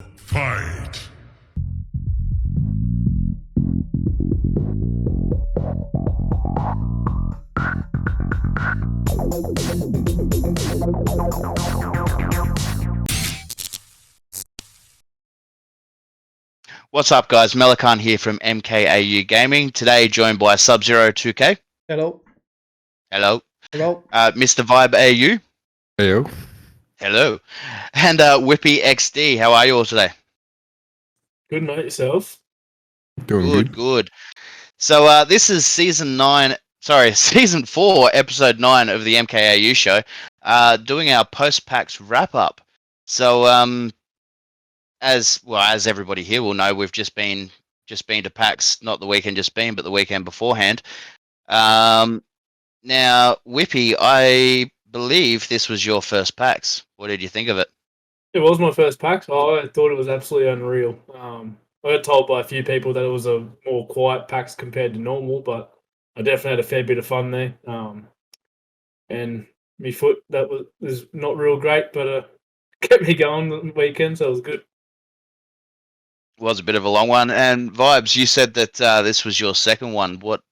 Fight! What's up, guys? Melikan here from MKAU Gaming. Today, joined by Sub-Zero 2K. Hello. Hello. Hello. Mr. Vibe AU. Heyo. Hello. And Whippy XD. How are you all today? Good night, yourself. Doing Good, good. good. So this is season 4, episode 9 of the MKAU show. Doing our post-PAX wrap-up. So as everybody here will know, we've just been to PAX, not the weekend just been, but the weekend beforehand. Now, Whippy, I believe this was your first PAX. What did you think of it? It was my first PAX. I thought it was absolutely unreal. I got told by a few people that it was a more quiet PAX compared to normal, but I definitely had a fair bit of fun there. And my foot that was not real great, but kept me going on the weekend, so it was good. Was a bit of a long one. And Vibes, you said that this was your second one. What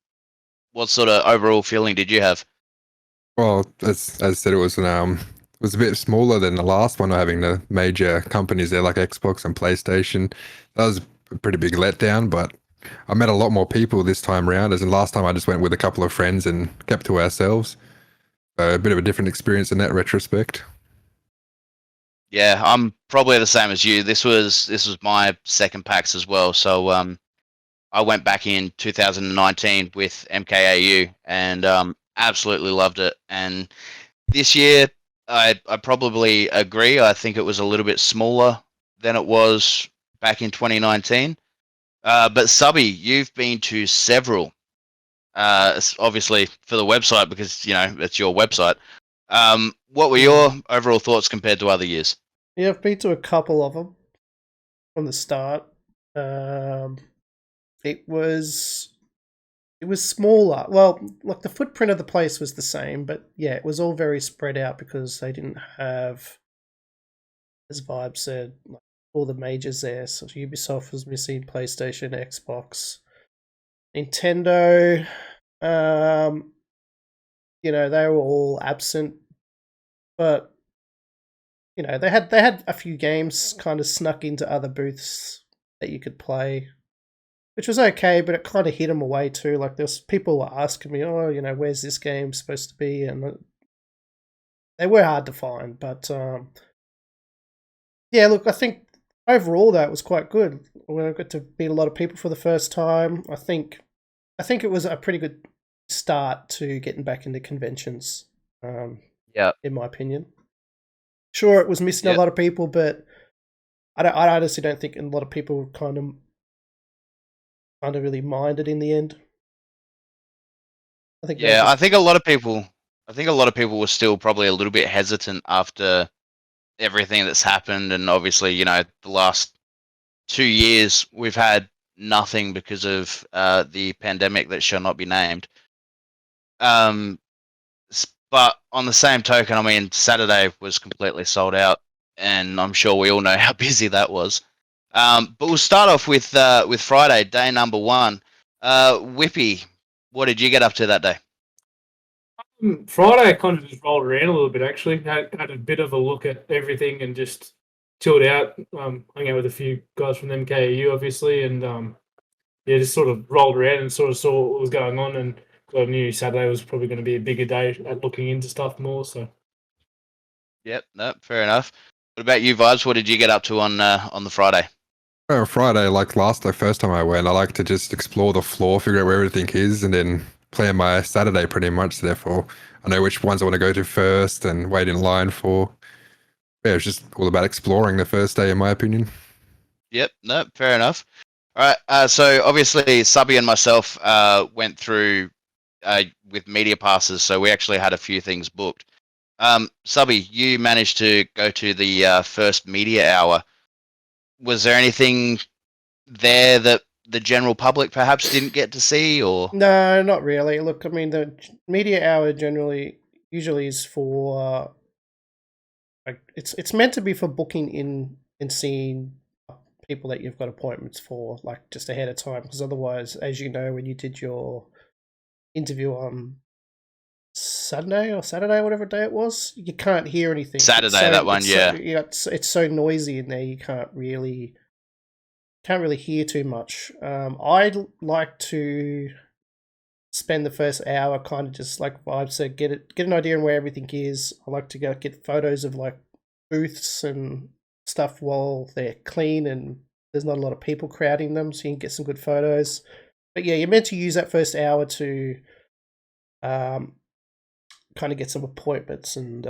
sort of overall feeling did you have? Well, as I said, it was a bit smaller than the last one, having the major companies there like Xbox and PlayStation. That was a pretty big letdown, but I met a lot more people this time around. As in last time, I just went with a couple of friends and kept to ourselves. So a bit of a different experience in that retrospect. Yeah, I'm probably the same as you. This was my second PAX as well. So I went back in 2019 with MKAU and absolutely loved it. And this year, I probably agree. I think it was a little bit smaller than it was back in 2019. But Subby, you've been to several. Obviously for the website because it's your website. What were your overall thoughts compared to other years? Yeah, I've been to a couple of them from the start. It was smaller. Well, like the footprint of the place was the same, but yeah, it was all very spread out because they didn't have, as Vibe said, like all the majors there. So Ubisoft was missing, PlayStation, Xbox, Nintendo. They were all absent, but they had a few games kind of snuck into other booths that you could play, which was okay, but it kind of hid them away too. Like there's people were asking me, "Oh, where's this game supposed to be?" And they were hard to find. But yeah, look, I think overall that was quite good. When I got to meet a lot of people for the first time, I think it was a pretty good start to getting back into conventions. Yeah, in my opinion. Sure, it was missing a lot of people, but I honestly don't think a lot of people kind of really minded in the end. I think a lot of people. I think a lot of people were still probably a little bit hesitant after everything that's happened, and obviously, the last 2 years we've had nothing because of the pandemic that shall not be named. But on the same token, I mean, Saturday was completely sold out, and I'm sure we all know how busy that was. But we'll start off with Friday, day number 1. Whippy, what did you get up to that day? Friday, I kind of just rolled around a little bit. Actually, had a bit of a look at everything and just chilled out. Hung out with a few guys from MKAU, obviously, and yeah, just sort of rolled around and sort of saw what was going on. And I knew Saturday was probably going to be a bigger day at looking into stuff more. So, Yep, no, fair enough. What about you, Vibes? What did you get up to on the Friday? Friday, like the first time I went, I like to just explore the floor, figure out where everything is, and then plan my Saturday pretty much. Therefore, I know which ones I want to go to first and wait in line for. Yeah, it's just all about exploring the first day, in my opinion. Yep, no, fair enough. All right, so obviously Subby and myself went through with media passes, so we actually had a few things booked. Subby, you managed to go to the first media hour. Was there anything there that the general public perhaps didn't get to see, or? No, not really. Look, I mean, the media hour usually is for like it's meant to be for booking in and seeing people that you've got appointments for, like just ahead of time, because otherwise, as you know, when you did your interview on Sunday or Saturday, whatever day it was, you can't hear anything. Saturday, that one, yeah. It's so noisy in there, you can't really hear too much. I'd like to spend the first hour kind of just like Vibe said, get an idea on where everything is. I like to go get photos of like booths and stuff while they're clean and there's not a lot of people crowding them, so you can get some good photos. But yeah, you're meant to use that first hour to kind of get some appointments and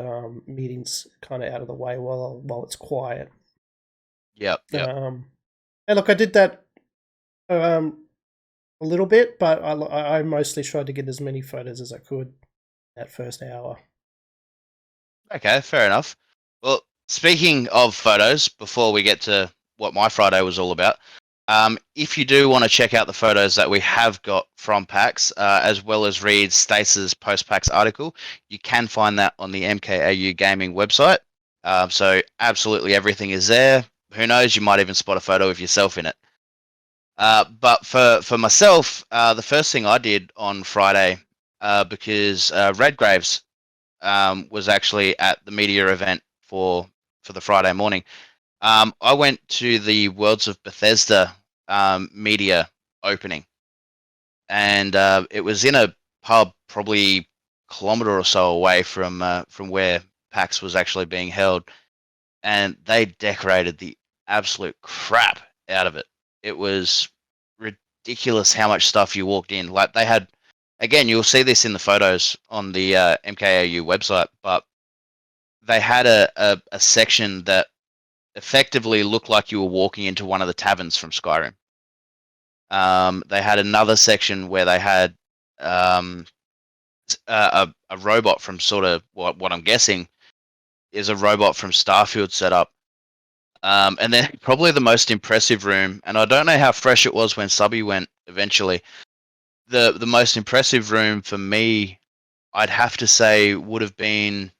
meetings kind of out of the way while it's quiet. Yep. And look, I did that a little bit, but I mostly tried to get as many photos as I could that first hour. Okay, fair enough. Well, speaking of photos, before we get to what my Friday was all about, if you do want to check out the photos that we have got from PAX, as well as read Stace's post-PAX article, you can find that on the MKAU Gaming website. So absolutely everything is there. Who knows, you might even spot a photo of yourself in it. But for myself, the first thing I did on Friday, because Redgraves was actually at the media event for the Friday morning, I went to the Worlds of Bethesda media opening, and it was in a pub probably a kilometre or so away from where PAX was actually being held, and they decorated the absolute crap out of it. It was ridiculous how much stuff you walked in. Like, they had, again, you'll see this in the photos on the MKAU website, but they had a section that effectively looked like you were walking into one of the taverns from Skyrim. They had another section where they had a robot from sort of what I'm guessing is a robot from Starfield set up. And then probably the most impressive room, and I don't know how fresh it was when Subby went eventually, the most impressive room for me, I'd have to say, would have been,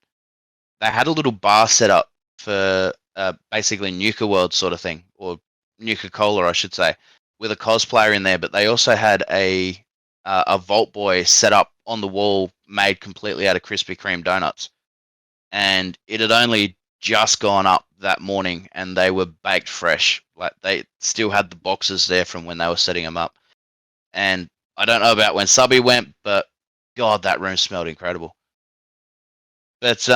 they had a little bar set up for basically Nuka World sort of thing, or Nuka Cola, I should say, with a cosplayer in there. But they also had a Vault Boy set up on the wall, made completely out of Krispy Kreme donuts, and it had only just gone up that morning, and they were baked fresh. Like, they still had the boxes there from when they were setting them up. And I don't know about when Subby went, but God, that room smelled incredible. But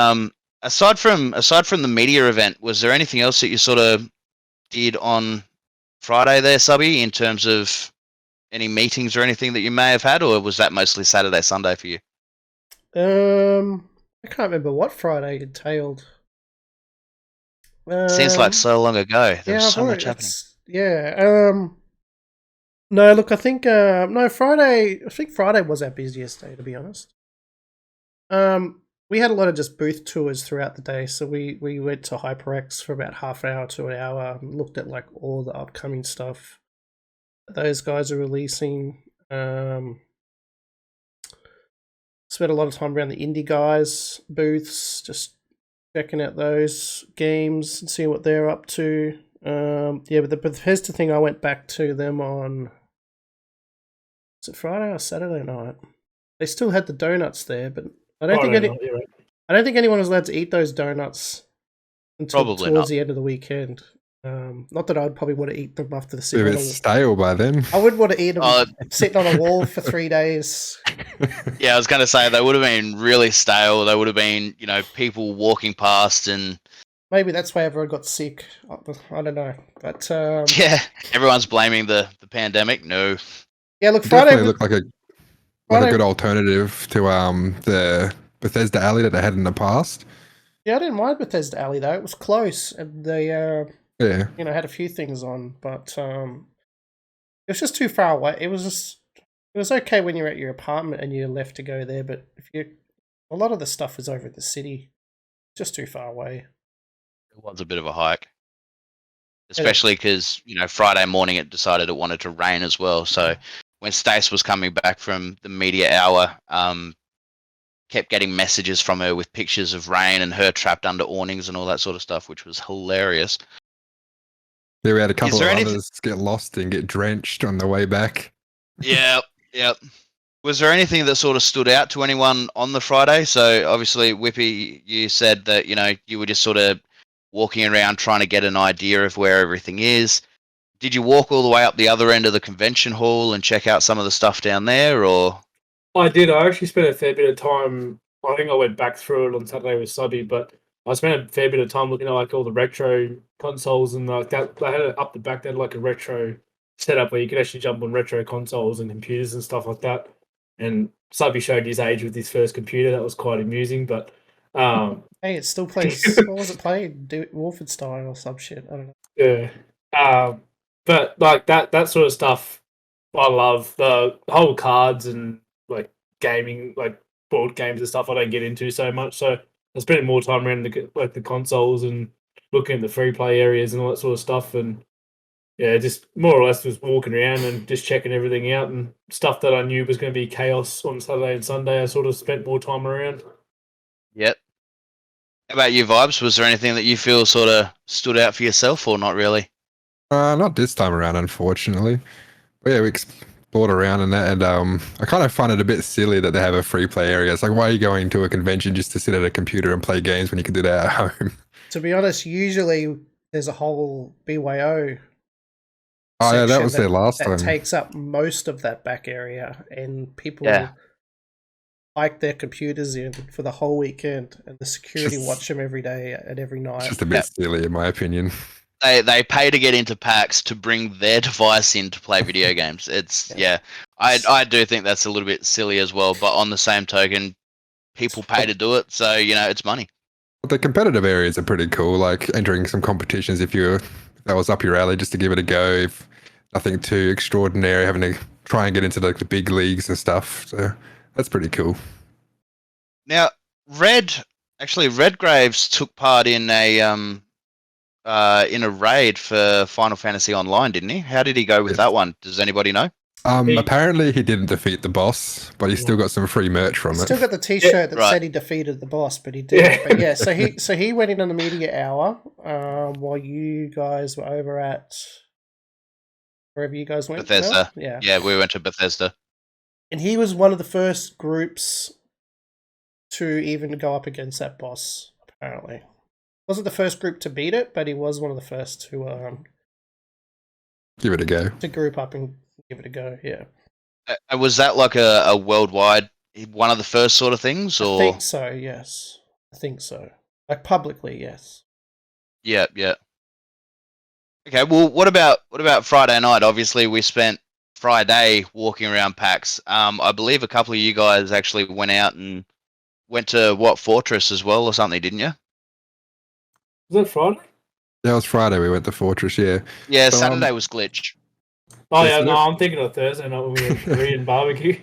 aside from the media event, was there anything else that you sort of did on Friday there, Subby, in terms of any meetings or anything that you may have had, or was that mostly Saturday, Sunday for you? I can't remember what Friday entailed. Seems like so long ago. There was so much happening. Yeah. No, look, I think no, Friday. I think Friday was our busiest day, to be honest. We had a lot of just booth tours throughout the day, so we went to HyperX for about half an hour to an hour, and looked at like all the upcoming stuff that those guys are releasing. Spent a lot of time around the indie guys' booths, just checking out those games and seeing what they're up to. Yeah, but the Bethesda thing, I went back to them on, was it Friday or Saturday night? They still had the donuts there, but I don't think anyone was allowed to eat those donuts until towards the end of the weekend. Not that I'd probably want to eat them after the city. A bit stale by then. I wouldn't want to eat them sitting on a wall for 3 days. Yeah, I was going to say they would have been really stale. They would have been, people walking past, and maybe that's why everyone got sick. I don't know, but yeah, everyone's blaming the pandemic. No. Yeah, look, Friday definitely looked like a good alternative to the Bethesda Alley that they had in the past. Yeah, I didn't mind Bethesda Alley though. It was close, and they had a few things on, but it was just too far away. It was okay when you're at your apartment and you're left to go there, but a lot of the stuff is over at the city, just too far away. It was a bit of a hike, especially because Friday morning it decided it wanted to rain as well. So when Stace was coming back from the media hour, kept getting messages from her with pictures of rain and her trapped under awnings and all that sort of stuff, which was hilarious. Yeah, we had a couple of there anything- others get lost and get drenched on the way back. Yeah, yeah. Was there anything that sort of stood out to anyone on the Friday? So obviously, Whippy, you said that you were just sort of walking around trying to get an idea of where everything is. Did you walk all the way up the other end of the convention hall and check out some of the stuff down there, or? I did. I actually spent a fair bit of time. I think I went back through it on Saturday with Subby, but I spent a fair bit of time looking at like all the retro consoles and like that. They had it up the back. They had like a retro setup where you could actually jump on retro consoles and computers and stuff like that. And Subby showed his age with his first computer. That was quite amusing. But Hey, it still plays. What was it playing? Wolfenstein or some shit. I don't know. yeah. But like that sort of stuff, I love the whole cards and like gaming, like board games and stuff. I don't get into so much, so I spend more time around the consoles and looking at the free play areas and all that sort of stuff. And yeah, just more or less was walking around and just checking everything out and stuff that I knew was going to be chaos on Saturday and Sunday. I sort of spent more time around. Yep. How about you, Vibes? Was there anything that you feel sort of stood out for yourself, or not really? Not this time around, unfortunately. But yeah, we explored around and that, and I kind of find it a bit silly that they have a free play area. It's like, why are you going to a convention just to sit at a computer and play games when you can do that at home? To be honest, usually there's a whole BYO Oh yeah, that section was there last that time. takes up most of that back area, and people Yeah. hike their computers in for the whole weekend, and the security Just- watch them every day and every night. It's just a bit silly, in my opinion. They pay to get into PAX to bring their device in to play video games. It's I do think that's a little bit silly as well. But on the same token, people pay to do it, so it's money. But the competitive areas are pretty cool, like entering some competitions if that was up your alley, just to give it a go. If nothing too extraordinary, having to try and get into like the big leagues and stuff. So that's pretty cool. Now, Redgraves took part in a raid for Final Fantasy Online, didn't he? How did he go with Yes. that one? Does anybody know? Apparently he didn't defeat the boss, but he still got some free merch from it. Still got the T-shirt that right. said he defeated the boss, but he didn't. Yeah. But yeah, so he went in on the media hour while you guys were over at wherever you guys went. Bethesda. Mel? Yeah. Yeah, we went to Bethesda. And he was one of the first groups to even go up against that boss. Apparently, wasn't the first group to beat it, but he was one of the first to Give it a go. group up and give it a go. Yeah, Was that like a worldwide one of the first sort of things, I or? think so. Yes, I think so. Like publicly, yes. Yeah. Okay, well, what about Friday night? Obviously, we spent Friday walking around PAX. I believe a couple of you guys actually went out and went to Fortress as well, or something, didn't you? Was that Friday? That was Friday. We went to Fortress. Yeah. Yeah, So, Saturday was Glitch. Oh Yes, yeah, it no, is. I'm thinking of Thursday night when we were Korean barbecue.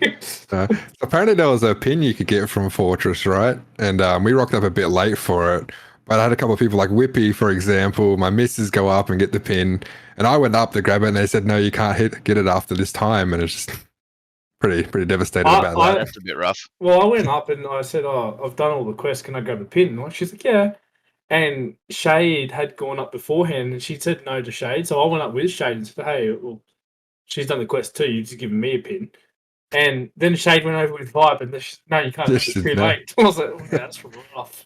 Apparently there was a pin you could get from Fortress, right? And we rocked up a bit late for it. But I had a couple of people like Whippy, for example. My missus go up and get the pin, and I went up to grab it, and they said, "No, you can't get it after this time." And it's just pretty devastated about that. That's a bit rough. Well, I went up and I said, "Oh, I've done all the quests. Can I grab a pin?" And she's like, "Yeah." And Shade had gone up beforehand, and she said no to Shade. So I went up with Shade and said, "Hey, well, she's done the quest too. You've just given me a pin." And then Shade went over with Vibe, and she said, "No, you can't. Yes, It's too no. late." I was like, "Oh, yeah, that's rough."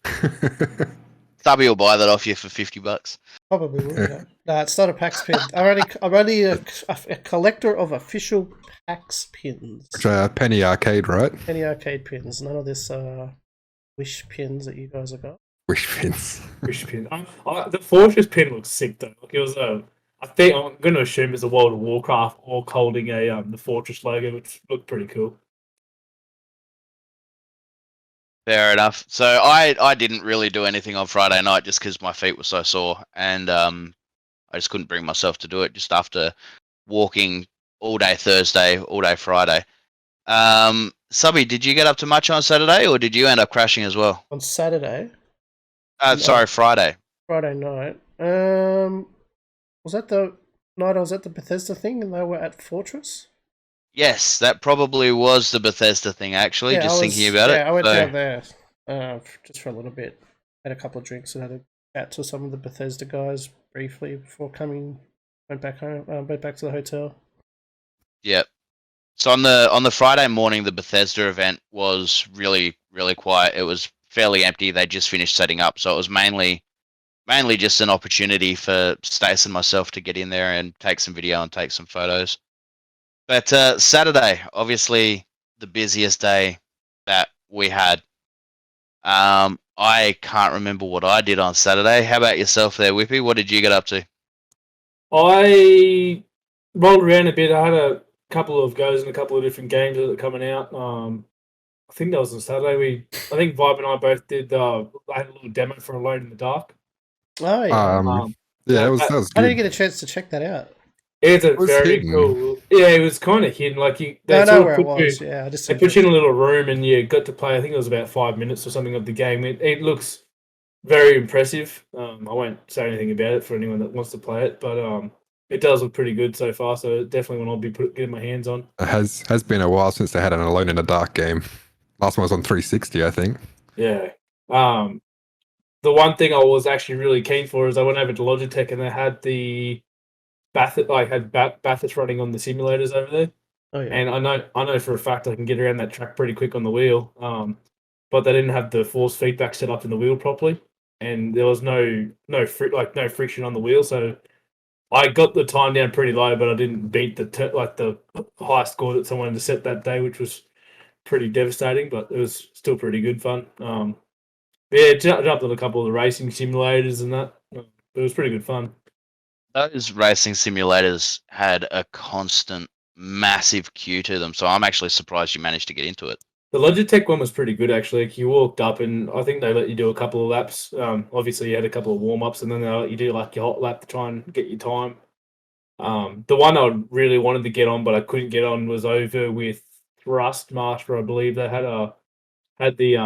Stubby will buy that off you for $50. Probably would. Yeah. No, it's not a PAX pin. I'm only a collector of official PAX pins. Penny Arcade, right? Any arcade pins. None of this wish pins that you guys have got. Wish pins. Wish pin. The Fortress pin looks sick though. Like it was I think I'm going to assume it's a World of Warcraft orc holding a the Fortress logo, which looked pretty cool. Fair enough. So I didn't really do anything on Friday night just because my feet were so sore, and I just couldn't bring myself to do it. Just after walking all day Thursday, all day Friday. Subby, did you get up to much on Saturday, or did you end up crashing as well? On Saturday, Sorry, Friday. Friday night. Was that the night I was at the Bethesda thing and they were at Fortress? Yes, that probably was the Bethesda thing. Actually, just thinking about it. Yeah, I went So- down there just for a little bit. Had a couple of drinks and had a chat to some of the Bethesda guys briefly before coming Went back home. Went back to the hotel. Yep. So on the Friday morning, the Bethesda event was really quiet. It was fairly empty. They just finished setting up, so it was mainly just an opportunity for Stace and myself to get in there and take some video and take some photos. But Saturday, obviously the busiest day that we had. I can't remember what I did on Saturday. How about yourself there, Whippy? What did you get up to? I rolled around a bit. I had a couple of goes in a couple of different games that are coming out. I think that was on Saturday. I think Vibe and I both did. I had a little demo for Alone in the Dark. Oh yeah. Yeah, that was good. I didn't get a chance to check that out. It's a was very hidden. cool. Yeah, it was kind of hidden. Like I they know sort where of it put was. you. Yeah, I just They put you in a little room and you got to play. I think it was about 5 minutes or something of the game. It looks very impressive. I won't say anything about it for anyone that wants to play it, but it does look pretty good so far. So definitely one I'll be getting my hands on. It has been a while since they had an Alone in the Dark game. Last one was on 360, I think. Yeah. The one thing I was actually really keen for is I went over to Logitech and they had the Bathurst running on the simulators over there. Oh yeah. And I know for a fact I can get around that track pretty quick on the wheel. But they didn't have the force feedback set up in the wheel properly, and there was no friction on the wheel. So I got the time down pretty low, but I didn't beat the high score that someone had to set that day, which was pretty devastating. But it was still pretty good fun. Yeah, jumped on a couple of the racing simulators and that. It was pretty good fun. Those racing simulators had a constant, massive queue to them, so I'm actually surprised you managed to get into it. The Logitech one was pretty good actually. You walked up and I think they let you do a couple of laps. Obviously you had a couple of warm ups and then they let you do like your hot lap to try and get your time. The one I really wanted to get on but I couldn't get on was over with Thrustmaster. I believe they had the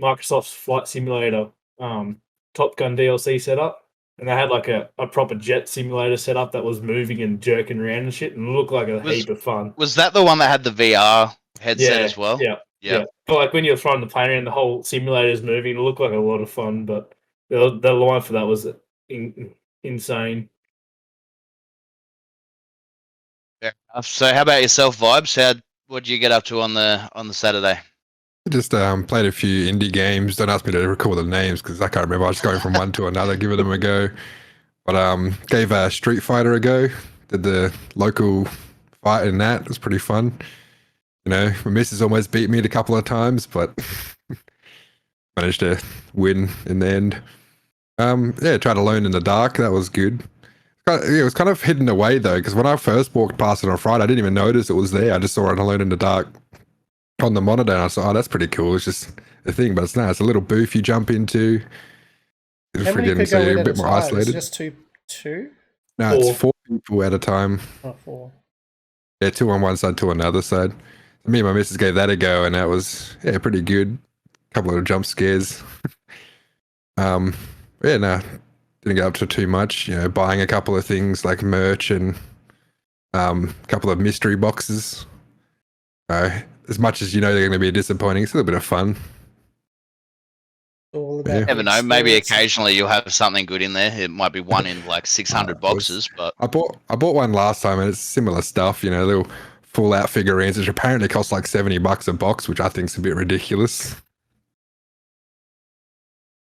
Microsoft's Flight Simulator Top Gun DLC set up. And they had like a proper jet simulator set up that was moving and jerking around and shit and looked like a heap of fun. Was that the one that had the VR headset as well? Yeah. But like when you're throwing the plane around, the whole simulator is moving. It looked like a lot of fun, but the line for that was insane. Fair enough. So how about yourself, Vibes? What did you get up to on the Saturday? Just played a few indie games. Don't ask me to recall the names because I can't remember. I was just going from one to another, giving them a go. But gave Street Fighter a go. Did the local fight in that. It was pretty fun. You know, my missus almost beat me a couple of times, but managed to win in the end. Yeah, tried Alone in the Dark. That was good. It was kind of hidden away though, because when I first walked past it on Friday, I didn't even notice it was there. I just saw it Alone in the Dark on the monitor, and I thought, oh, that's pretty cool. It's just a thing, but it's not. It's a little booth you jump into. It's How many freaking, people so go you're in a at bit a more time? isolated. It's just two? No, it's 4 people at a time. Oh, 4. Yeah, 2 on one side, 2 on the other side. Me and my missus gave that a go, and that was pretty good. A couple of jump scares. Yeah, no, didn't get up to too much. You know, buying a couple of things like merch and a couple of mystery boxes. As much as you know they're going to be disappointing, it's a little bit of fun. All about Yeah. You never know. Maybe experience. occasionally you'll have something good in there. It might be one in like 600 boxes, but I bought one last time, and it's similar stuff. You know, little Fallout figurines, which apparently cost like $70 a box, which I think is a bit ridiculous.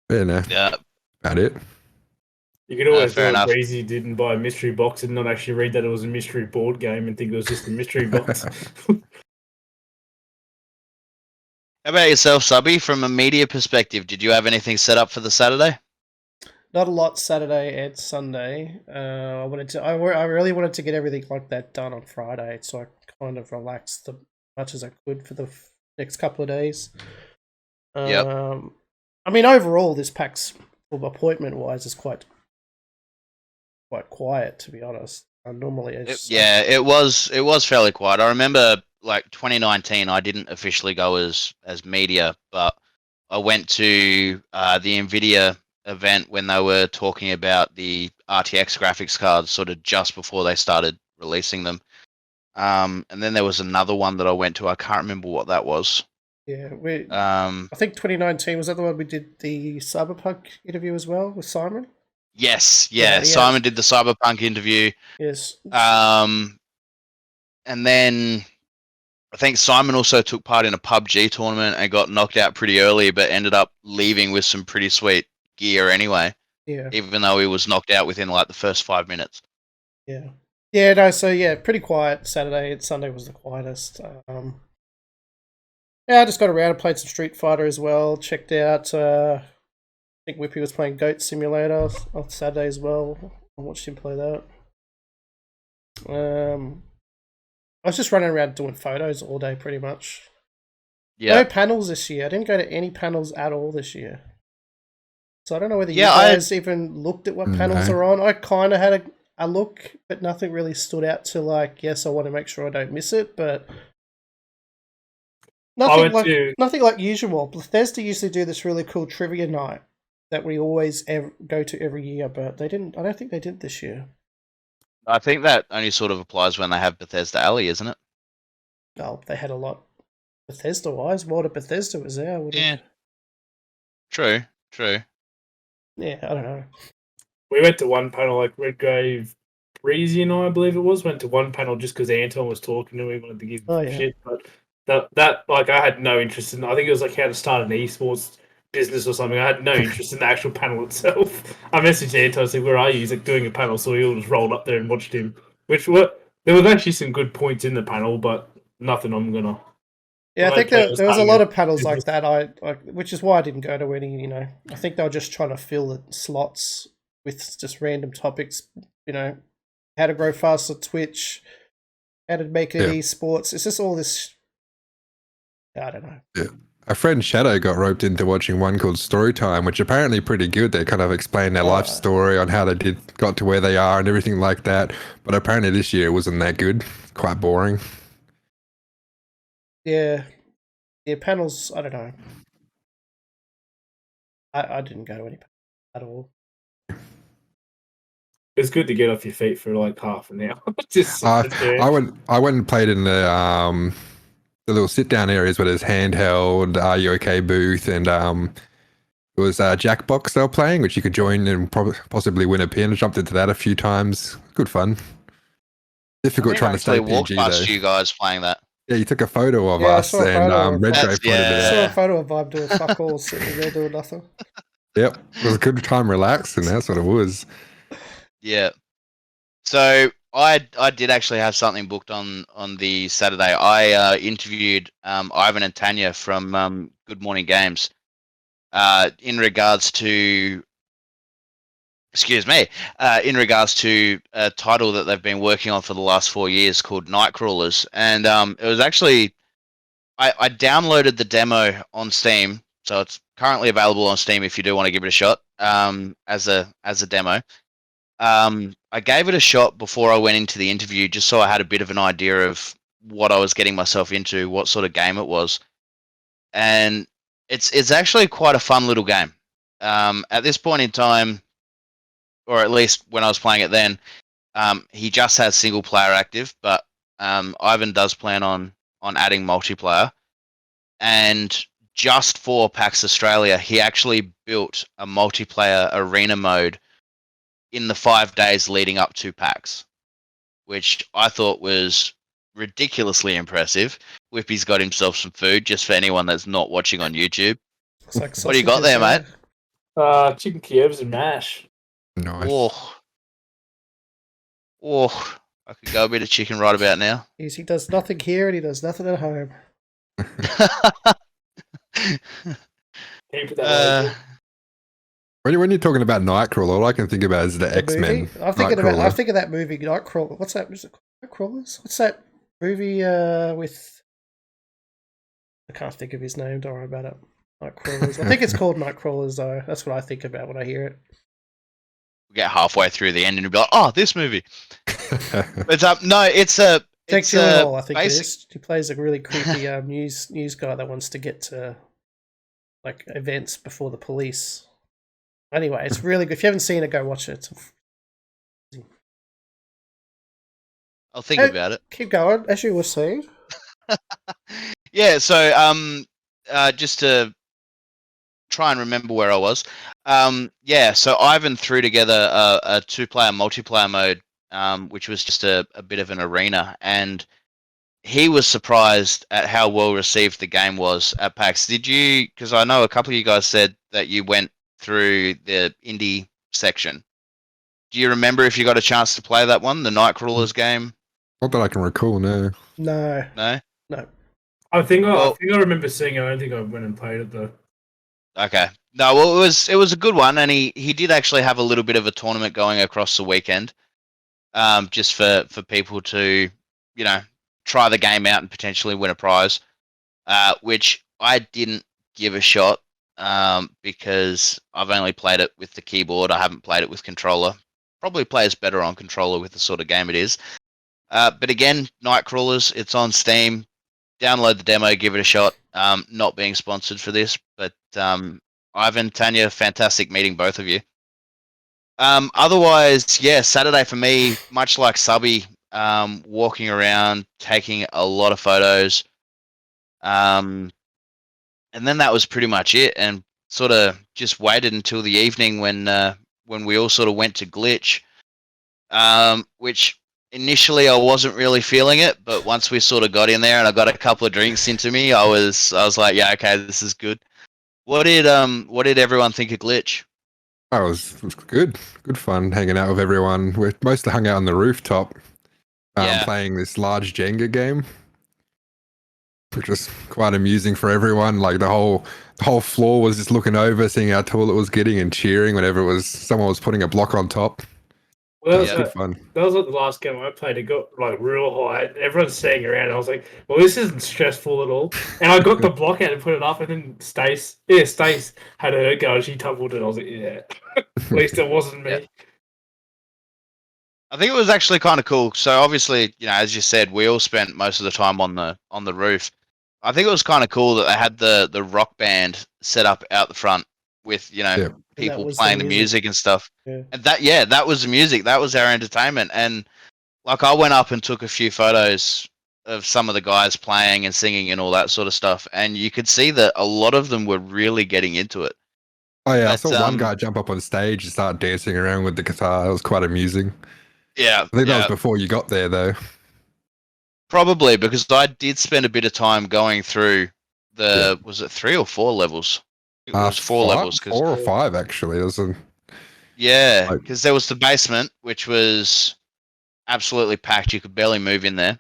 Yeah, no, yeah. about it. You could always fair do enough. what Breezy did and buy a mystery box and not actually read that it was a mystery board game and think it was just a mystery box. How about yourself, Subby? From a media perspective, did you have anything set up for the Saturday? Not a lot Saturday and Sunday. I really wanted to get everything like that done on Friday, so I kind of relaxed as much as I could for the next couple of days. Yep. I mean, overall, this PAX appointment-wise is quite quiet, to be honest. Normally, it was fairly quiet. I remember like 2019, I didn't officially go as media, but I went to the Nvidia event when they were talking about the RTX graphics cards, sort of just before they started releasing them. And then there was another one that I went to. I can't remember what that was. Yeah, I think 2019 was that the one we did the Cyberpunk interview as well with Simon. Yes, Yeah, yeah. yeah. Simon did the Cyberpunk interview. Yes. And then I think Simon also took part in a PUBG tournament and got knocked out pretty early, but ended up leaving with some pretty sweet gear anyway, Yeah. even though he was knocked out within like the first 5 minutes. Yeah. Yeah, no, so yeah, pretty quiet Saturday and Sunday was the quietest. Yeah, I just got around and played some Street Fighter as well. Checked out, I think Whippy was playing Goat Simulator on Saturday as well. I watched him play that. I was just running around doing photos all day pretty much. Yeah. No panels this year. I didn't go to any panels at all this year. So I don't know whether Yeah, you guys even looked at what panels No. are on. I kind of had a look, but nothing really stood out to like, yes, I want to make sure I don't miss it, but nothing like usual. Bethesda used to do this really cool trivia night that we always go to every year, but they didn't. I don't think they did this year. I think that only sort of applies when they have Bethesda Alley, isn't it? Oh, they had a lot Bethesda-wise. What if Bethesda was there? Yeah. True. Yeah, I don't know. We went to one panel, like Redgrave, Breezy and I believe it was, went to one panel just because Anton was talking and we wanted to give him shit. But that like I had no interest in. I think it was like how to start an esports business or something. I had no interest in the actual panel itself. I messaged Anton, I said, "Where are you?" He's like doing a panel, so we all just rolled up there and watched him. There was actually some good points in the panel, but nothing I'm gonna. Yeah, I think there was a lot of panels like that. Which is why I didn't go to any. You know, I think they were just trying to fill the slots with just random topics. You know, how to grow fast on Twitch, how to make it esports. It's just all this. I don't know. Yeah. A friend Shadow got roped into watching one called Storytime, which apparently pretty good. They kind of explain their life story on how they got to where they are and everything like that. But apparently this year it wasn't that good. Quite boring. Yeah, panels. I don't know. I didn't go to any at all. It's good to get off your feet for like half an hour. I went and played in the little sit down areas where there's handheld Are You OK booth, and it was Jackbox they were playing, which you could join and possibly win a pin. I jumped into that a few times. Good fun. Difficult trying to stay PG walked past though. you guys playing that. Yeah, you took a photo of us, and Redgrave pointed it out. I saw a photo of Vibe doing fuck all, sitting there doing nothing. Yep, it was a good time relaxing. That's what it was. Yeah. So I did actually have something booked on the Saturday. I interviewed Ivan and Tanya from Good Morning Games in regards to in regards to a title that they've been working on for the last 4 years called Nightcrawlers, and it was actually I downloaded the demo on Steam, so it's currently available on Steam if you do want to give it a shot as a demo. I gave it a shot before I went into the interview, just so I had a bit of an idea of what I was getting myself into, what sort of game it was, and it's actually quite a fun little game. At this point in time, or at least when I was playing it then, he just has single player active, but Ivan does plan on adding multiplayer, and just for PAX Australia, he actually built a multiplayer arena mode in the 5 days leading up to PAX, which I thought was ridiculously impressive. Whippy's got himself some food, just for anyone that's not watching on YouTube. Like what do you got there, mate? Chicken Kievs and mash. Nice. Oh, I could go a bit of chicken right about now. He does nothing here and he does nothing at home. When you're talking about Nightcrawler, all I can think about is the X-Men. I'm thinking of that movie, Nightcrawler. What's that? Is it Nightcrawlers? What's that movie with? I can't think of his name. Don't worry about it. Nightcrawlers. I think it's called Nightcrawlers, though. That's what I think about when I hear it. We get halfway through the end and be like, "Oh, this movie." But no, it's a. Jake Gyllenhaal, I think it is. He plays a really creepy news guy that wants to get to like events before the police. Anyway, it's really good. If you haven't seen it, go watch it. I'll think about it. Keep going, as you were saying. Yeah, so just to try and remember where I was. Yeah, so Ivan threw together a 2-player multiplayer mode, which was just a bit of an arena, and he was surprised at how well received the game was at PAX. Did you? Because I know a couple of you guys said that you went through the indie section. Do you remember if you got a chance to play that one, the Nightcrawlers game? Not that I can recall, no. No, No. no. I think Well- I remember seeing it. I don't think I went and played it though. Okay. No, well, it was a good one, and he did actually have a little bit of a tournament going across the weekend, just for people to, you know, try the game out and potentially win a prize, which I didn't give a shot, because I've only played it with the keyboard. I haven't played it with controller. Probably plays better on controller with the sort of game it is. But again, Nightcrawlers, it's on Steam. Download the demo, give it a shot. Not being sponsored for this, but Ivan, Tanya, fantastic meeting both of you. Otherwise, yeah, Saturday for me, much like Subby, walking around, taking a lot of photos, and then that was pretty much it. And sort of just waited until the evening when we all sort of went to Glitch, which initially I wasn't really feeling it, but once we sort of got in there and I got a couple of drinks into me, I was like, yeah, okay, this is good. What did everyone think of Glitch? Oh, it was good. Good fun hanging out with everyone. We mostly hung out on the rooftop, Yeah. playing this large Jenga game, which was quite amusing for everyone. Like the whole floor was just looking over, seeing how tall it was getting, and cheering whenever someone was putting a block on top. Well, That was good fun. that was like the last game I played. It got like real high. Everyone's staying around. And I was like, well, this isn't stressful at all. And I got the block out and put it up, and then Stace had her go. She tumbled it. I was like, yeah. At least it wasn't me. Yeah. I think it was actually kind of cool. So obviously, you know, as you said, we all spent most of the time on the roof. I think it was kind of cool that they had the rock band set up out the front with, you know, Yeah. people was playing the the music. music and stuff. Yeah. And that was the music. That was our entertainment. And like I went up and took a few photos of some of the guys playing and singing and all that sort of stuff, and you could see that a lot of them were really getting into it. Oh yeah, I But, saw one guy jump up on stage and start dancing around with the guitar. It was quite amusing. Yeah, I think that yeah. was before you got there, though. Probably because I did spend a bit of time going through was it 3 or 4 levels? It was 4 levels. 4 or 5 actually. It was Yeah, like- because there was the basement, which was absolutely packed. You could barely move in there.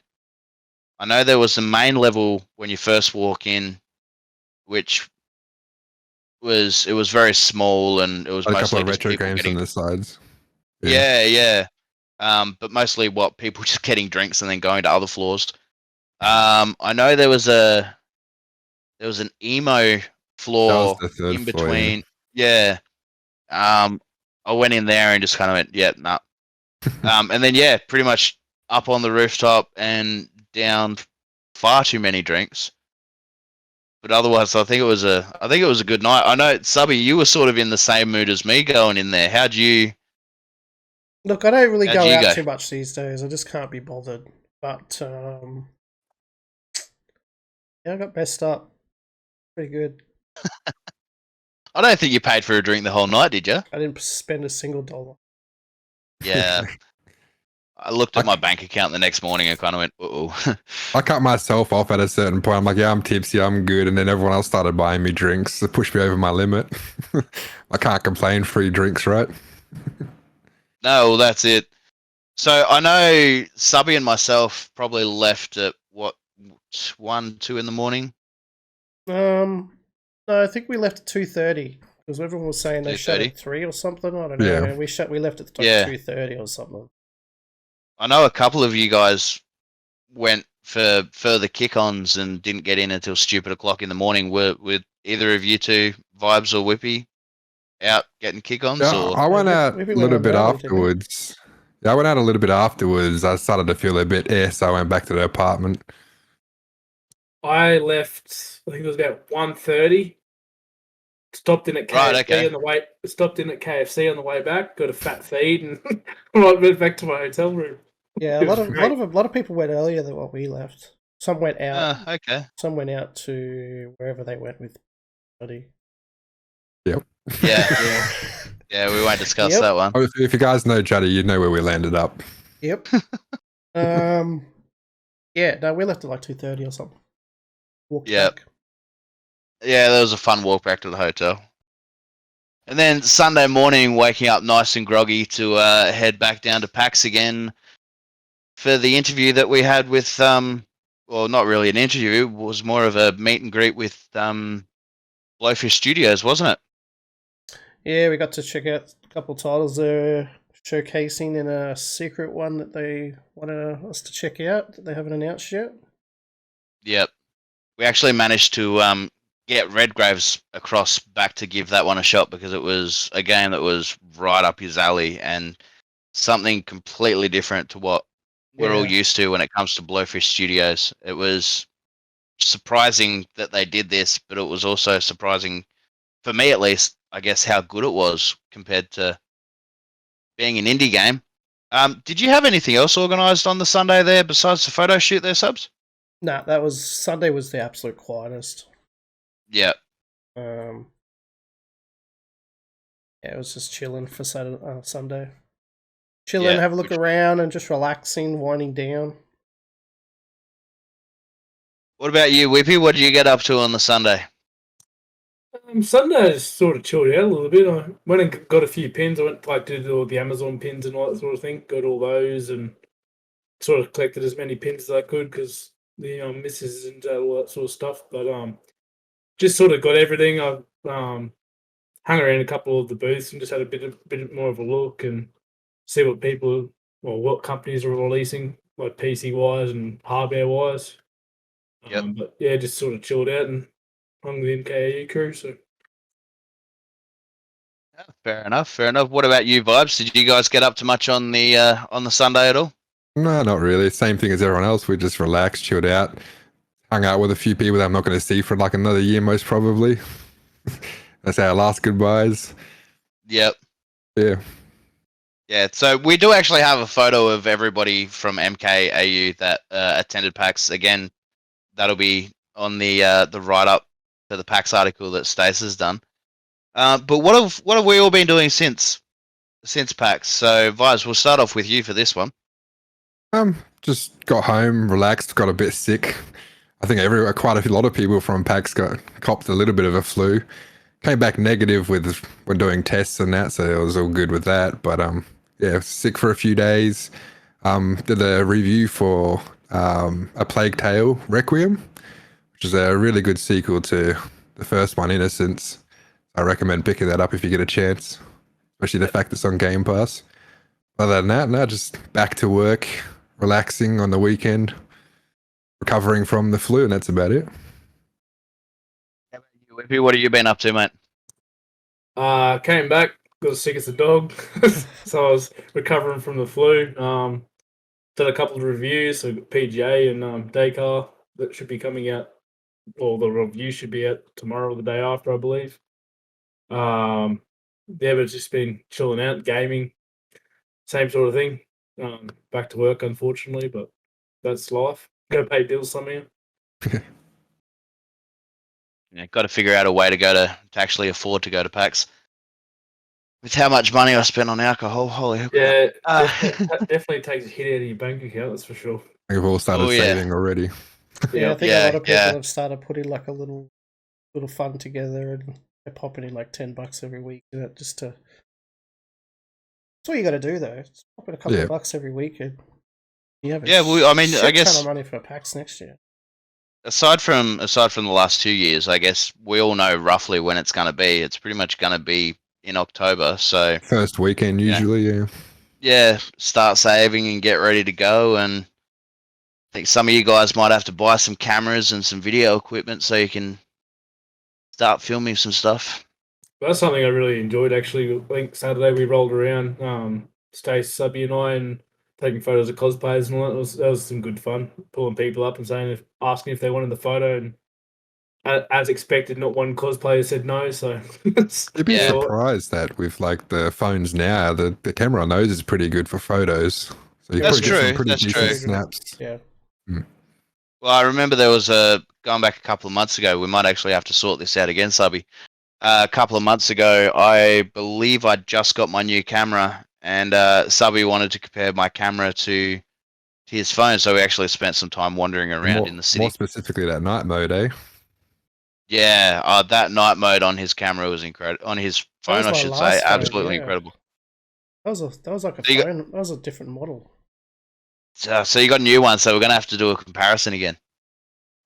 I know there was the main level when you first walk in, which was very small, and it was a couple mostly of just retro people games getting. on the sides. Yeah. But mostly people just getting drinks and then going to other floors. I know there was an emo That was floor the third in floor. between. Yeah. I went in there and just kind of went, yeah, nah. And then yeah, pretty much up on the rooftop and down far too many drinks. But otherwise, I think it was a good night. I know, Subby, you were sort of in the same mood as me going in there. How'd you? Look, I don't really How'd go you out go? too much these days. I just can't be bothered. But yeah, I got messed up. Pretty good. I don't think you paid for a drink the whole night, did you? I didn't spend a single dollar. Yeah. I looked at my bank account the next morning and kind of went, uh-oh. I cut myself off at a certain point. I'm like, yeah, I'm tipsy, I'm good. And then everyone else started buying me drinks to push me over my limit. I can't complain, free drinks, right? No, well, that's it. So I know Subby and myself probably left at what, 1, 2 in the morning. No, I think we left at 2:30 because everyone was saying they shut 2:30? at 3 or something. I don't know. Yeah. We left at like Yeah. 2:30 or something. I know a couple of you guys went for further kick-ons and didn't get in until stupid o'clock in the morning. Were either of you two, Vibes or Whippy, out getting kick-ons? Yeah, Or I went out Maybe a we little went bit early, didn't we? afterwards. Yeah, I went out a little bit afterwards. I started to feel a bit so I went back to the apartment. I left. I think it was about 1:30. Stopped in at KFC Right, okay. on the way. Stopped in at KFC on the way back. Got a fat feed and went back to my hotel room. Yeah, It a was lot of people went earlier than what we left. Some went out. okay. Some went out to wherever they went with buddy. Yeah, Yeah. yeah, we won't discuss Yep. that one. Oh, if you guys know Juddy, you know where we landed up. Yep. Yeah, no, we left at like 2:30 or something. Walked Yep. back. Yeah, that was a fun walk back to the hotel. And then Sunday morning, waking up nice and groggy to head back down to PAX again for the interview that we had with well, not really an interview, it was more of a meet and greet with Blowfish Studios, wasn't it? Yeah, we got to check out a couple titles they're showcasing in a secret one that they wanted us to check out that they haven't announced yet. Yep. We actually managed to get Redgraves across back to give that one a shot because it was a game that was right up his alley and something completely different to what we're all Yeah. used to when it comes to Blowfish Studios. It was surprising that they did this, but it was also surprising for me at least, I guess, how good it was compared to being an indie game. Did you have anything else organised on the Sunday there besides the photo shoot there, Subs? Nah, that was Sunday was the absolute quietest. Yeah. Yeah, it was just chilling for Sunday. Chilling, Yeah, have a look around, and just relaxing, winding down. What about you, Whippy? What did you get up to on the Sunday? Sunday I just sort of chilled out a little bit. I went and got a few pins. I went like did all the Amazon pins and all that sort of thing. Got all those and sort of collected as many pins as I could because the misses and all that sort of stuff. But just sort of got everything. I hung around a couple of the booths and just had a bit more of a look and see what people or what companies are releasing, like PC wise and hardware wise. Yep. But yeah, just sort of chilled out and hung with the MKAU crew. So Fair enough. Fair enough. What about you, Vibes? Did you guys get up to much on the Sunday at all? No, not really. Same thing as everyone else. We just relaxed, chilled out, hung out with a few people that I'm not going to see for like another year, most probably. That's our last goodbyes. Yep. Yeah. Yeah. So we do actually have a photo of everybody from MKAU that attended PAX. Again, that'll be on the write up to the PAX article that Stace has done. But what have we all been doing since PAX? So, Vibes, we'll start off with you for this one. Just got home, relaxed, got a bit sick. I think quite a lot of people from PAX copped a little bit of a flu. Came back negative when doing tests and that, so it was all good with that. But yeah, sick for a few days. Did a review for A Plague Tale Requiem, which is a really good sequel to the first one, Innocence. I recommend picking that up if you get a chance, especially the fact it's on Game Pass. Other than that, no, just back to work, relaxing on the weekend, recovering from the flu, and that's about it. How about you, Whippy? What have you been up to, mate? came back, got as sick as a dog, so I was recovering from the flu. Did a couple of reviews, so PGA and Dakar that should be coming out, or the review should be out tomorrow or the day after, I believe. Yeah, but it's just been chilling out, gaming, same sort of thing. Back to work, unfortunately, but that's life. Got to pay bills somehow. Yeah, got to figure out a way to go to actually afford to go to PAX. With how much money I spent on alcohol, holy hell. Yeah, definitely takes a hit out of your bank account, that's for sure. We've all started saving already. Yeah, I think a lot of people yeah. have started putting like a little fund together and they're popping in like $10 every week, just to. That's what you got to do though. Just pop in a couple of bucks every week, and you have well, I mean, I guess ton of money for PAX next year. Aside from the last 2 years, I guess we all know roughly when it's going to be. It's pretty much going to be in October. So First weekend usually, yeah. Yeah, start saving and get ready to go. And I think some of you guys might have to buy some cameras and some video equipment so you can start filming some stuff. That's something I really enjoyed actually. I think Saturday we rolled around, Stace, Subby, and I, and taking photos of cosplayers and all that. That was some good fun. Pulling people up and asking if they wanted the photo, and as expected, not one cosplayer said no. So you'd be surprised that with like the phones now, the camera on those is pretty good for photos. So you That's probably get some true. pretty decent snaps. Yeah. Well, I remember there was going back a couple of months ago. We might actually have to sort this out again, Subby. a couple of months ago, I believe I just got my new camera, and Subby wanted to compare my camera to his phone, so we actually spent some time wandering around in the city. More specifically, that night mode, eh? Yeah, that night mode on his camera was incredible. On his That was phone, I my should say, last phone, absolutely yeah. incredible. That was like a So you got- phone. That was a different model. So you got a new one, so we're gonna have to do a comparison again.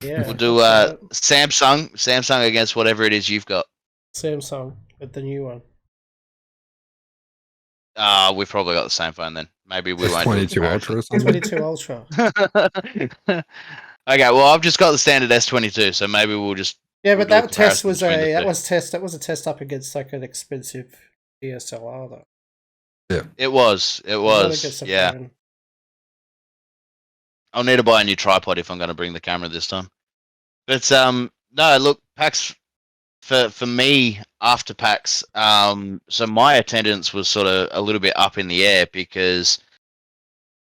Yeah, We'll do that's right. Samsung against whatever it is you've got. Samsung with the new one. We've probably got the same phone then. Maybe we won't do a S22 Ultra or something. 22 Ultra. Okay, well I've just got the standard S22, so maybe we'll just Yeah, we'll but do a that test comparison was between the that two. was a test up against like an expensive DSLR though. It was, Not against a yeah. phone. I'll need to buy a new tripod if I'm going to bring the camera this time. But no, look, PAX for me after PAX, so my attendance was sort of a little bit up in the air because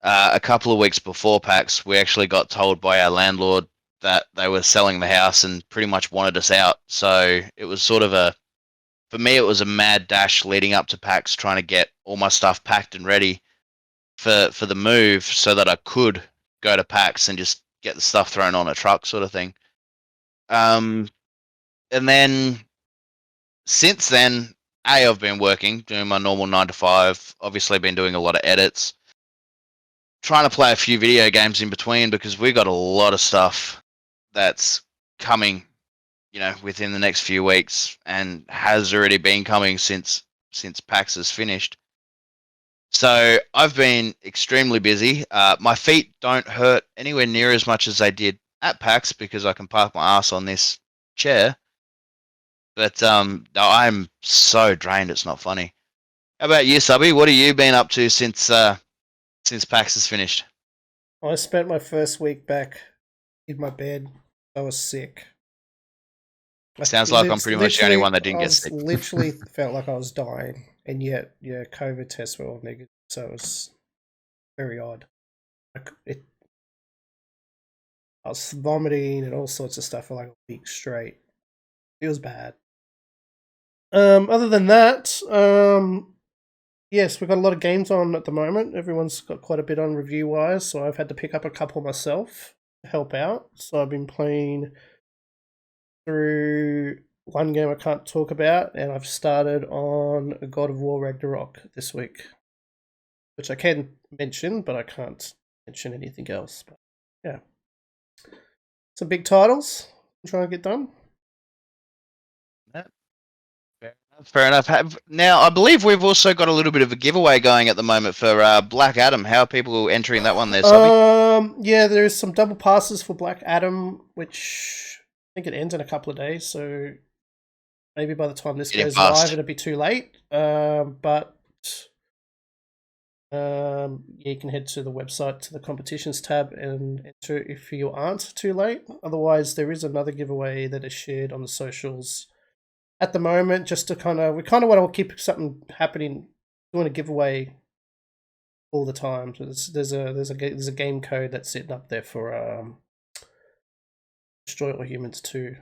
a couple of weeks before PAX, we actually got told by our landlord that they were selling the house and pretty much wanted us out. So it was sort of for me, it was a mad dash leading up to PAX, trying to get all my stuff packed and ready for the move so that I could go to PAX and just get the stuff thrown on a truck, sort of thing. And then since then, I've been working, doing my normal 9 to 5. Obviously, been doing a lot of edits, trying to play a few video games in between because we got a lot of stuff that's coming, within the next few weeks, and has already been coming since PAX has finished. So I've been extremely busy. My feet don't hurt anywhere near as much as they did at PAX because I can park my ass on this chair. But I'm so drained, it's not funny. How about you, Subby? What have you been up to since PAX has finished? I spent my first week back in my bed. I was sick. Sounds like I'm pretty much the only one that didn't get sick. Literally felt like I was dying, and yet, yeah, COVID tests were all negative, so it was very odd. I was vomiting and all sorts of stuff for like a week straight. It was bad. Other than that, yes, we've got a lot of games on at the moment. Everyone's got quite a bit on review wise, so I've had to pick up a couple myself to help out. So I've been playing through one game I can't talk about, and I've started on God of War Ragnarok this week, which I can mention, but I can't mention anything else. But yeah, some big titles I'm trying to get done. Fair enough. Now, I believe we've also got a little bit of a giveaway going at the moment for Black Adam. How are people entering that one there, Subby? Yeah, there's some double passes for Black Adam, which I think it ends in a couple of days, so maybe by the time this goes live, it'll be too late. But you can head to the website to the competitions tab and enter if you aren't too late. Otherwise, there is another giveaway that is shared on the socials at the moment, just to we want to keep something happening, doing a giveaway all the time. So there's a game code that's sitting up there for Destroy All Humans 2.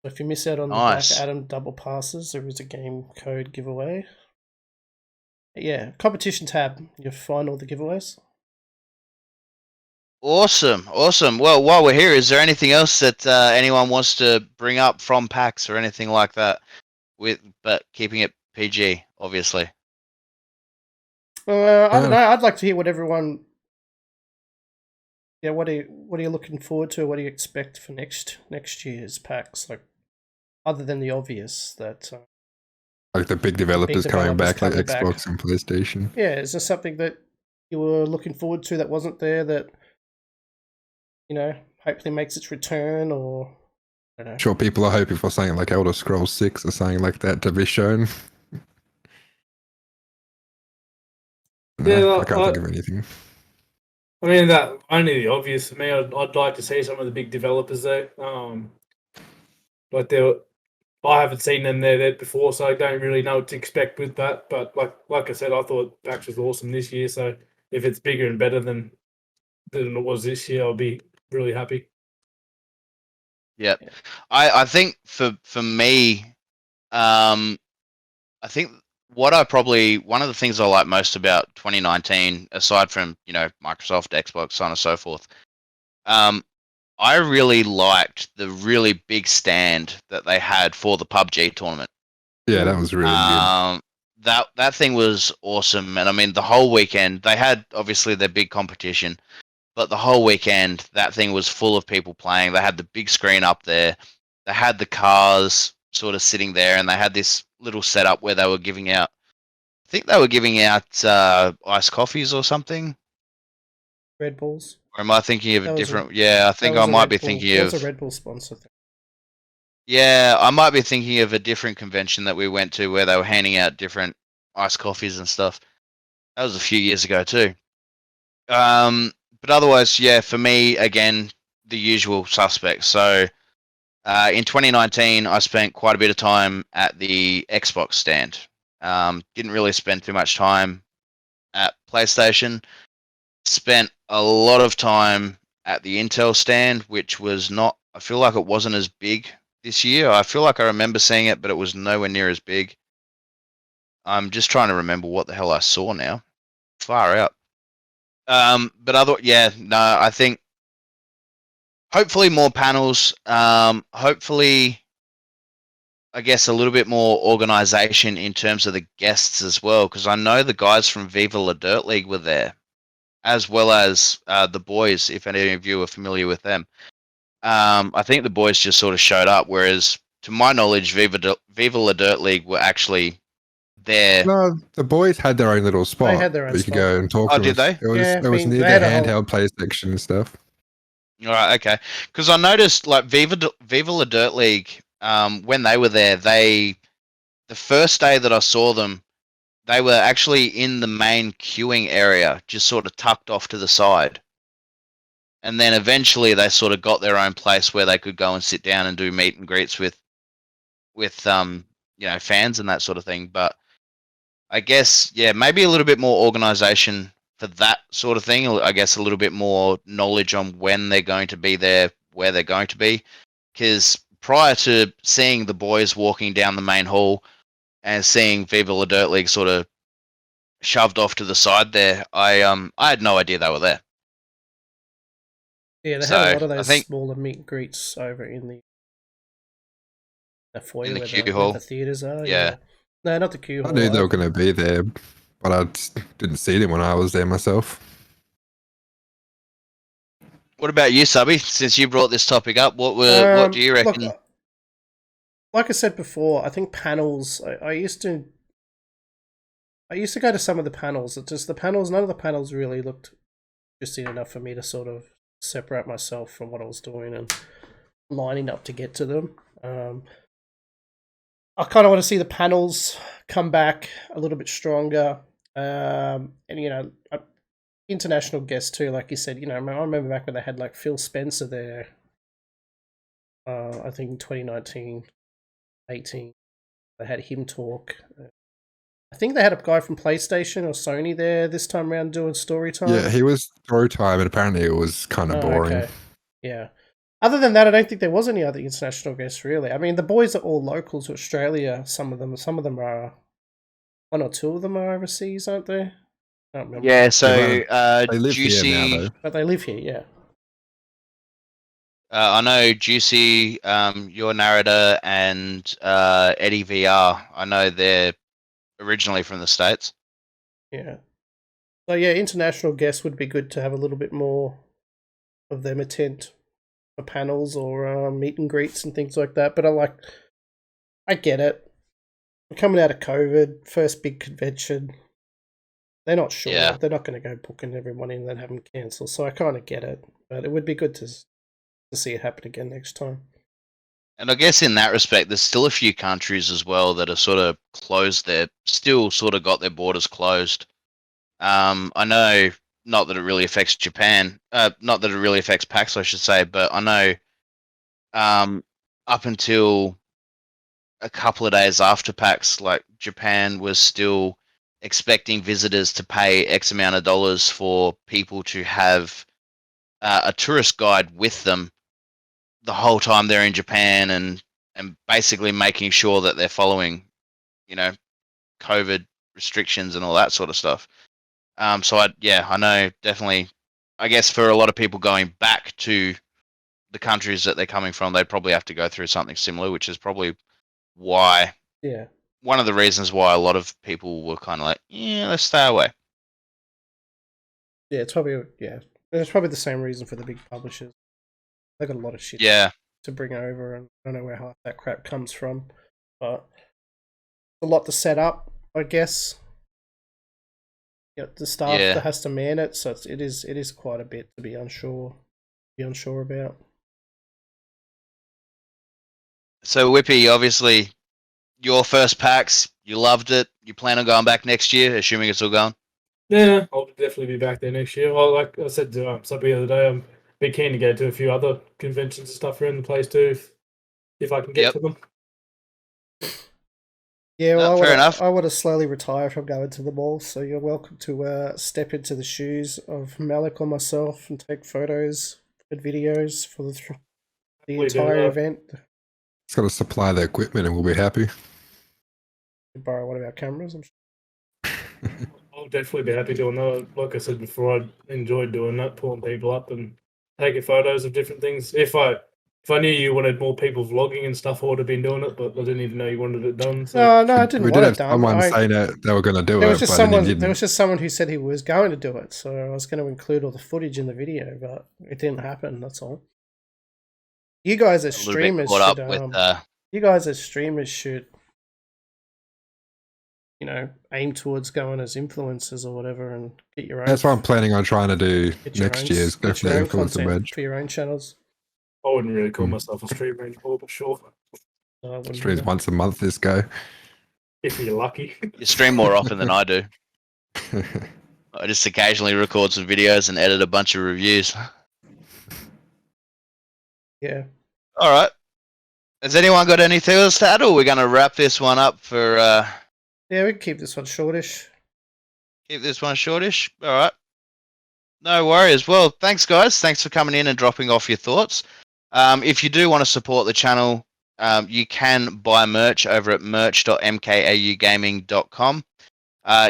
So if you miss out on the Black Adam double passes, there is a game code giveaway. Yeah, competition tab, you'll find all the giveaways. Awesome. Well, while we're here, is there anything else that anyone wants to bring up from PAX or anything like that? But keeping it PG, obviously. I don't know. I'd like to hear what everyone. Yeah, what are you looking forward to? What do you expect for next year's PAX? Like, other than the obvious that. Like the big developers coming back, like Xbox and PlayStation. Yeah, is there something that you were looking forward to that wasn't there that, hopefully makes its return, or I don't know. Sure, people are hoping for something like Elder Scrolls 6 or something like that to be shown. No, I can't think of anything. I mean, that only the obvious for me. I'd like to see some of the big developers there. Like I haven't seen them there before, so I don't really know what to expect with that. But like I said, I thought PAX was awesome this year. So if it's bigger and better than it was this year, I'll be really happy. Yep. Yeah. I think for me, I think one of the things I like most about 2019, aside from Microsoft, Xbox, so on and so forth, I really liked the really big stand that they had for the PUBG tournament. Yeah, that was really good. That thing was awesome, and I mean the whole weekend they had obviously their big competition, but the whole weekend that thing was full of people playing. They had the big screen up there, they had the cars sort of sitting there, and they had this little setup where they were giving out. I think they were giving out iced coffees or something. Red Bulls. Or am I thinking of a That was a different? Yeah, I that think was I a might Red be Bull. thinking That was a of. Red Bull sponsor thing. Yeah, I might be thinking of a different convention that we went to where they were handing out different iced coffees and stuff. That was a few years ago too. But otherwise, yeah, for me, again, the usual suspects. So in 2019, I spent quite a bit of time at the Xbox stand. Didn't really spend too much time at PlayStation. Spent a lot of time at the Intel stand, which was not, I feel like it wasn't as big this year. I feel like I remember seeing it, but it was nowhere near as big. I'm just trying to remember what the hell I saw now. Far out. But yeah, no, I think hopefully more panels. Hopefully, I guess a little bit more organization in terms of the guests as well, because I know the guys from Viva La Dirt League were there, as well as the boys. If any of you are familiar with them, I think the boys just sort of showed up. Whereas, to my knowledge, Viva La Dirt League were actually there. No, the boys had their own little spot. They had their own where you could spot. go and talk Oh, to did them. they? It was near they the had a whole. handheld play section and stuff. All right, okay. Because I noticed like Viva La Dirt League, when they were there, the first day that I saw them, they were actually in the main queuing area, just sort of tucked off to the side. And then eventually they sort of got their own place where they could go and sit down and do meet and greets with fans and that sort of thing. But I guess, yeah, maybe a little bit more organization for that sort of thing. I guess a little bit more knowledge on when they're going to be there, where they're going to be. Because prior to seeing the boys walking down the main hall and seeing Viva La Dirt League sort of shoved off to the side there, I had no idea they were there. Yeah, they So, had a lot of I those think smaller meet and greets over in the foyer in the where queue where hall. the theaters are. Yeah. No, not the queue I hall. knew they were going to be there, but I just didn't see them when I was there myself. What about you, Subby? Since you brought this topic up, what do you reckon? Look, like I said before, I think panels. I used to go to some of the panels. It's just the panels. None of the panels really looked interesting enough for me to sort of separate myself from what I was doing and lining up to get to them. I kind of want to see the panels come back a little bit stronger, and international guests too. Like you said, I remember back when they had like Phil Spencer there. I think in 2019, 18, they had him talk. I think they had a guy from PlayStation or Sony there this time around doing story time. Yeah, he was throw time, and apparently it was kind of boring. Okay. Yeah. Other than that, I don't think there was any other international guests really. I mean, the boys are all local to Australia. Some of them are. One or two of them are overseas, aren't they? I don't remember. Yeah, so They live Juicy, here now, though. But they live here, yeah. I know Juicy, your narrator, and Eddie VR. I know they're originally from the States. Yeah. So yeah, international guests would be good to have a little bit more of them attend for panels or meet and greets and things like that. But I get it. We're coming out of COVID, first big convention. They're not sure. Yeah. They're not going to go booking everyone in and have them cancel. So I kind of get it. But it would be good to see it happen again next time. And I guess in that respect, there's still a few countries as well that are sort of closed still sort of got their borders closed. I know, not that it really affects Japan, not that it really affects PAX, I should say, but I know up until a couple of days after PAX, like Japan was still expecting visitors to pay X amount of dollars for people to have a tourist guide with them the whole time they're in Japan and basically making sure that they're following, you know, COVID restrictions and all that sort of stuff. So I know definitely. I guess for a lot of people going back to the countries that they're coming from, they'd probably have to go through something similar, which is probably why Yeah. one of the reasons why a lot of people were kind of like, yeah, let's stay away. Yeah, it's probably It's probably the same reason for the big publishers. They got a lot of shit Yeah, to bring over, and I don't know where half that crap comes from, but a lot to set up, I guess. The staff Yeah. that has to man it, so it is quite a bit to be unsure about. So Whippy, obviously, your first PAX, you loved it. You plan on going back next year, assuming it's all gone. Yeah, I'll definitely be back there next year. Well, like I said to Subby the other day, I'm be keen to go to a few other conventions and stuff around the place too, if I can get Yep. to them. Yeah, No, well, fair enough. I want to slowly retire from going to the mall, so you're welcome to step into the shoes of Malik or myself and take photos and videos for the Hopefully do entire that. event. It's got to supply the equipment, and we'll be happy. Borrow one of our cameras. I'm sure. I'll definitely be happy doing that. Like I said before, I enjoyed doing that, pulling people up and taking photos of different things. If I knew you wanted more people vlogging and stuff, I would have been doing it, but I didn't even know you wanted it done. So No, I didn't We want did it have done. someone saying that they were going to do There it, was just but then you someone. didn't. There was just someone who said he was going to do it, so I was going to include all the footage in the video, but it didn't happen. That's all. You guys as A little bit streamers caught should. up with. You guys as streamers should, aim towards going as influencers or whatever, and get your own. That's what I'm planning on trying to do get your next own, year. Is go get for your the own influencer content badge. for your own channels. I wouldn't really call myself a streamer anymore, but sure, No, I wouldn't Streams either. once a month. This guy. if you're lucky. You stream more often than I do. I just occasionally record some videos and edit a bunch of reviews. Yeah. All right. Has anyone got anything else to add, or we're going to wrap this one up for? Yeah, we can keep this one shortish. Keep this one shortish. All right. No worries. Well, thanks, guys. Thanks for coming in and dropping off your thoughts. If you do want to support the channel, you can buy merch over at merch.mkaugaming.com.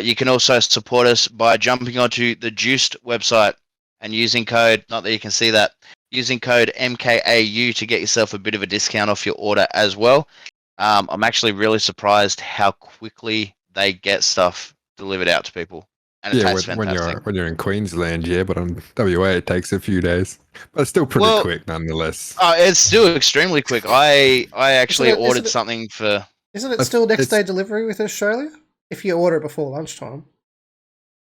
You can also support us by jumping onto the Juiced website and using code, not that you can see that, using code MKAU to get yourself a bit of a discount off your order as well. I'm actually really surprised how quickly they get stuff delivered out to people. And it tastes fantastic. when you're in Queensland, yeah, but on WA it takes a few days, but it's still pretty quick nonetheless. It's still extremely quick. I actually ordered isn't it- something for. Isn't it still next day delivery with Australia? If you order it before lunchtime.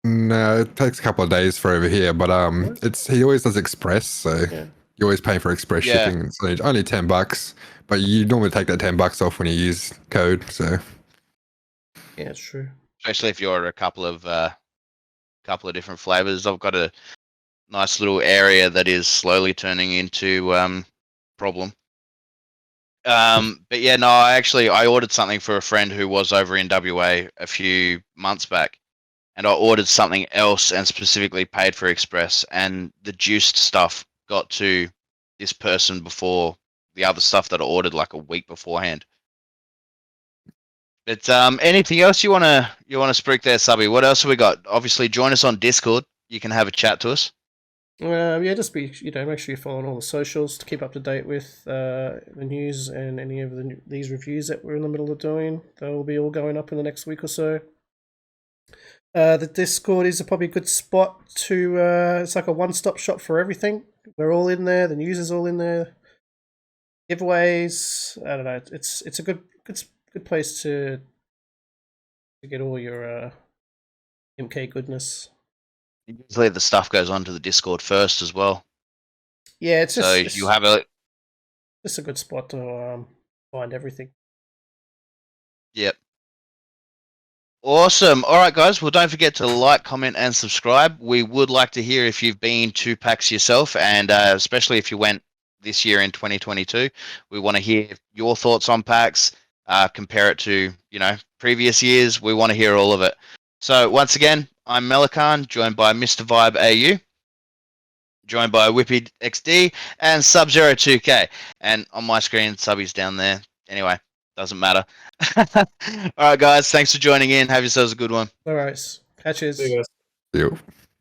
No, it takes a couple of days for over here, but he always does express, so Yeah. you're always paying for express shipping. So it's only $10, but you normally take that $10 off when you use code. So Yeah, it's true. Especially if you order a couple of different flavors. I've got a nice little area that is slowly turning into problem. But yeah, no, I ordered something for a friend who was over in WA a few months back, and I ordered something else and specifically paid for express, and the juiced stuff got to this person before the other stuff that I ordered like a week beforehand. But anything else you wanna speak there, Subby? What else have we got? Obviously, join us on Discord. You can have a chat to us. Yeah, just make sure you're following all the socials to keep up to date with the news and any of these reviews that we're in the middle of doing. They'll be all going up in the next week or so. The Discord is probably a good spot to. It's like a one-stop shop for everything. We're all in there. The news is all in there. Giveaways. I don't know. It's a good place to get all your MK goodness. Usually, the stuff goes onto the Discord first as well. Yeah, it's just you have a. Just a good spot to find everything. Yep. Awesome. All right, guys. Well, don't forget to like, comment, and subscribe. We would like to hear if you've been to PAX yourself, and especially if you went this year in 2022. We want to hear your thoughts on PAX. Compare it to previous years. We want to hear all of it. So once again, I'm Melikan, joined by Mr. Vibe AU. joined by Whippy XD and Sub-Zero2K. And on my screen, Subby's down there. Anyway, doesn't matter. All right, guys, thanks for joining in. Have yourselves a good one. All right. Catches. See you guys. Yep.